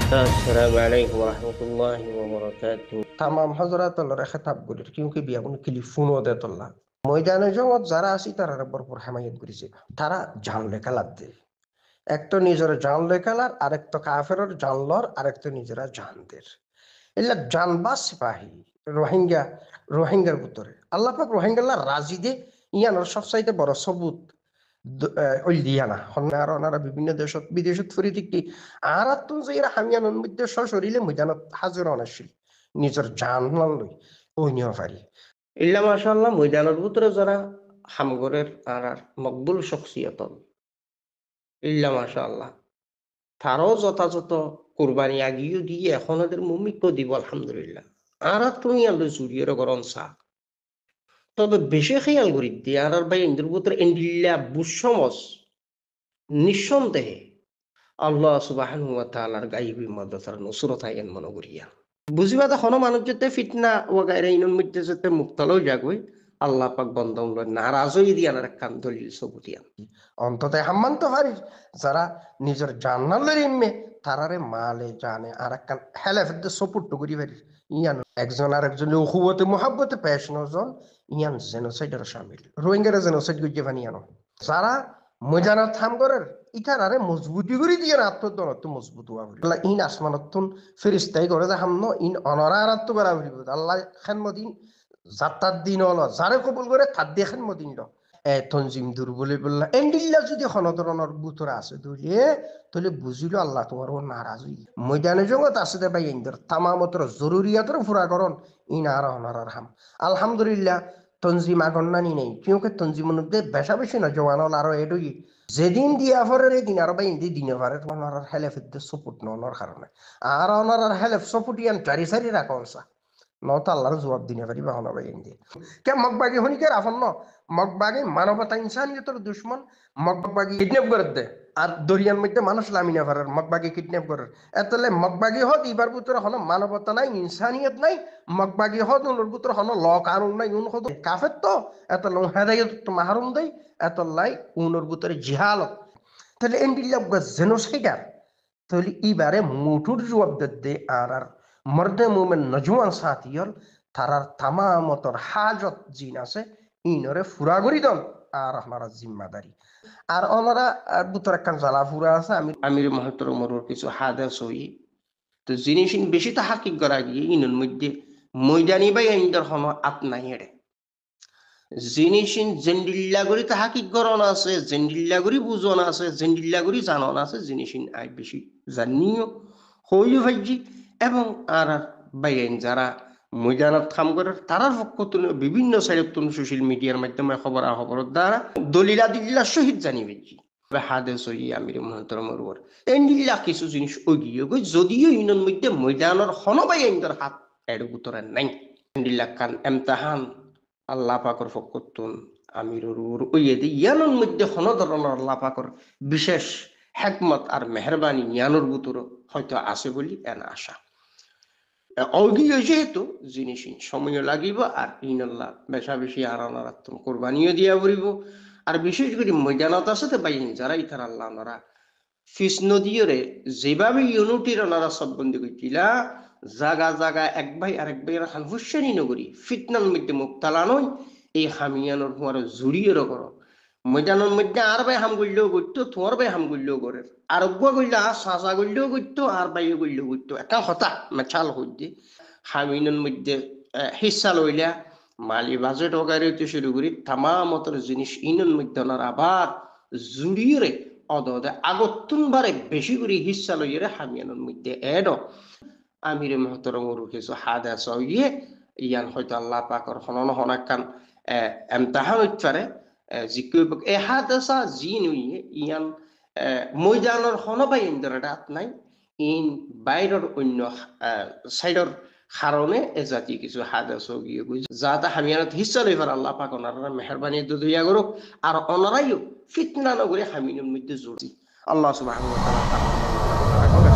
السلام عليكم ورحمة الله وبركاته. তামাম হজরাতল্লাহর খেতাব গুলির কিউকি বিয়াগুন কিলিফুন ওদে তোল্লা ময়দানে জগৎ যারা আসি তারা ভরপুর হামায়ত করেছে তারা জানলে খেলার দে এক তো নিজের জানলে খেলার আরেক তো কাফেরর জানলর আরেক তো নিজেরা জানদের এলা জানবা সিপাহী রোহিঙ্গা রোহিঙ্গার ভিতরে আল্লাহ পাক রোহিঙ্গাল্লা রাজি দে ইয়ানোর সবচাইতে বড় সবুত ওই দিয়ানা হন্নার ওনারা বিভিন্ন দেশত বিদেশত ফুরি দিকটি আর তুন যে এরা হামিয়ানোর মধ্যে সশরীরে ময়দানত হাজির অনাশীল নিজের জান লই ওই নিয়ে পারি ইল্লা মাশাআল্লাহ ময়দানের ভিতরে যারা হামগরের আর মকবুল শখসিয়ত ইল্লা মাশাআল্লাহ তারও যথাযথ কোরবানি আগিয়ে দিয়ে এখন ওদের মুমিক দিব আলহামদুলিল্লাহ। আর তুমি আলো জুড়িয়ে গরম চা তবে বেশি খেয়াল করি দিয়ে আর ভাই ইন্দ্র ভিতরে ইন্দিল্লা বুসমস নিঃসন্দেহে আল্লাহ সুবহানাহু ওয়া তাআলার গায়বী মাদ্রাসার নুসরত আইন মনে করিয়া বুঝিবা তখন মানুষ যেতে ফিতনা ও গায়রা ইনুন মধ্যে যেতে মুক্তালও যাগই আল্লাহ পাক বন্ধন নারাজ হয়ে দিয়া না কান দলিল সবুতিয়া অন্তত হাম্মান তো পারি যারা নিজের জান্নালের ইম্মে তারারে মালে জানে আর একখান হেলেফের সপুট্টু করি পারি ইয়ান একজন আর একজন উখুবতে মোহাব্বতে পেশ নজন ইয়ান জেনোসাইডের শামিল রোহিঙ্গারা জেনোসাইড গিয়ে ফানি ইয়ানো যারা ময়দানত থাম করার ইটারারে মজবুতি করে দিয়ে আত্মদনত মজবুত হওয়া বলি ইন আসমানতুন ফেরিস্তাই করে যে হামন ইন অনরা আত্ম করা বলি আল্লাহ খানমদিন যাত্রার দিন হলো যারে কবুল করে তার দিয়ে খানমদিন ল তঞ্জিম দুর্বলে বললা এন্ডিল্লা যদি হনধরনের বুতরা আছে দুলিয়ে তাহলে বুঝিল আল্লাহ তোমার ও নারাজ হই ময়দানে জগৎ আছে দে ভাই ইন্দর তামামতর জরুরিয়াতর ফুরা করন ইন আর হনার হাম আলহামদুলিল্লাহ তঞ্জিম আগন্নানি নেই কিউকে তঞ্জিম মধ্যে বেশা বেশি না জওয়ান আরো এডুই যেদিন দিয়া ফরের এই দিন আরো ভাই ইন্দি দিনে পারে তোমার হেলেফের সপুট নর কারণে আর ওনার হেলেফ সপুট ইয়ান চারি সারি রাখা নত আল্লাহর জবাব দিনে পারি বা হনবাই ইন্দি কে মগবাগি হনি কে রাফন ন মগবাগি মানবতা ইনসানিয়তের দুশ্মন মগবাগি কিডন্যাপ করে দে আর দরিয়ার মধ্যে মানুষ লামিনা পারার মগবাগি কিডন্যাপ করার এতলে মগবাগি হত ইবার ভিতরে হন মানবতা নাই ইনসানিয়ত নাই মগবাগি হত উনোর ভিতরে হন ল কানুন নাই উন হত কাফের তো এত ল হেদায়ত তো মাহরুম দেই এত লাই উনোর ভিতরে জিহালত তাহলে এন্ডিল্লা জেনোসাইডার তাহলে ইবারে মুঠুর জবাব দে আর মর্দে মোমেন নজওয়ান সাথিয়ল তারার তামামতর হাজত জিন আছে ইনরে ফুরা করি দন আর আপনারা জিম্মাদারি আর ওনারা বুতর একখান জ্বালা ফুরা আছে আমির মহতরমর কিছু হাদাস হই তো জিনিস বেশি তো হাকিক করা গিয়ে ইনুর মধ্যে ময়দানি বাই ইন্দর হন আত্মাই হেড়ে জিনিস জেন্ডিল্লা করি তো হাকিক গরণ আছে জেন্ডিল্লা করি বুঝন আছে জেন্ডিল্লা করি জানন আছে জিনিস আই বেশি জানিও হইও ভাইজি এবং আর বাইন যারা ময়দানত কাম করে তারার পক্ষ বিভিন্ন সাইডত সোশ্যাল মিডিয়ার মাধ্যমে খবর দ্বারা দলিলা দিল্লা শহীদ জানি বেজি হাদেস হই আমির মহতরমর এন্ডিল্লা কিছু জিনিস ওগিয়ে গই যদিও ইউনিয়ন মধ্যে ময়দানের হনবাই আইনদের হাত এর ভিতরে নাই এন্ডিল্লা কান এমতাহান আল্লাহ পাকর ফকতুন আমিরুর ওইয়েদি ইয়ানোর মধ্যে হন ধরনের আল্লাহ পাকর বিশেষ হেকমত আর মেহরবানি ইয়ানোর ভিতর হয়তো আছে বলি এন আশা অগিয়ে যেহেতু জিনিস সময় লাগিব আর ইনাল্লাহ বেশা বেশি আর আত্ম কোরবানিও দিয়া পড়িব আর বিশেষ করে ময়দানত আছে বাইন যারা ইতার আল্লাহ ওনারা ফিস নদীরে যেভাবে ইউনিটির ওনারা সববন্দি করছিলা জাগা জাগা এক ভাই আরেক ভাই খান হুসেনি নগরী ফিতনার মধ্যে মুক্তালা নয় এই হামিয়ানোর তোমার জুড়িয়ে করো ময়দানের মধ্যে আর ভাই হাম করলেও করতো তোমার ভাই হাম করলেও করে আর অজ্ঞা করলে আর সাজা করলেও করতো আর বাইও করলেও করতো একা হতা মেছাল হইতে হামিনের মধ্যে হিসা লইলা মালি বাজেট ওগাইতে শুরু করি তামামতর জিনিস ইনের মধ্যে ওনার আবার জুড়িয়ে অদে আগতুন বারে বেশি করে হিসা লইয়ে হামিয়ানোর মধ্যে এড আমির মহতরমর কিছু হাদাস হইয়ে ইয়ান হয়তো আল্লাহ পাকর হনন হনাকান এমতাহান উচ্চারে জিকব এ হাদাসা জিন হইয়ে ইয়ান ময়দানের হনবাই ইন্দরটা নাই ইন বাইরের অন্য সাইডর কারণে এ জাতীয় কিছু হাদাস গিয়ে যাতে হামিয়ানত হিসা লইবার আল্লাহ পাক ওনারা মেহরবানি দইয়া করুক আর ওনারাইও ফিতনা নগরে হামিনের মধ্যে জড়ি আল্লাহ সুবহানাহু ওয়া তাআলা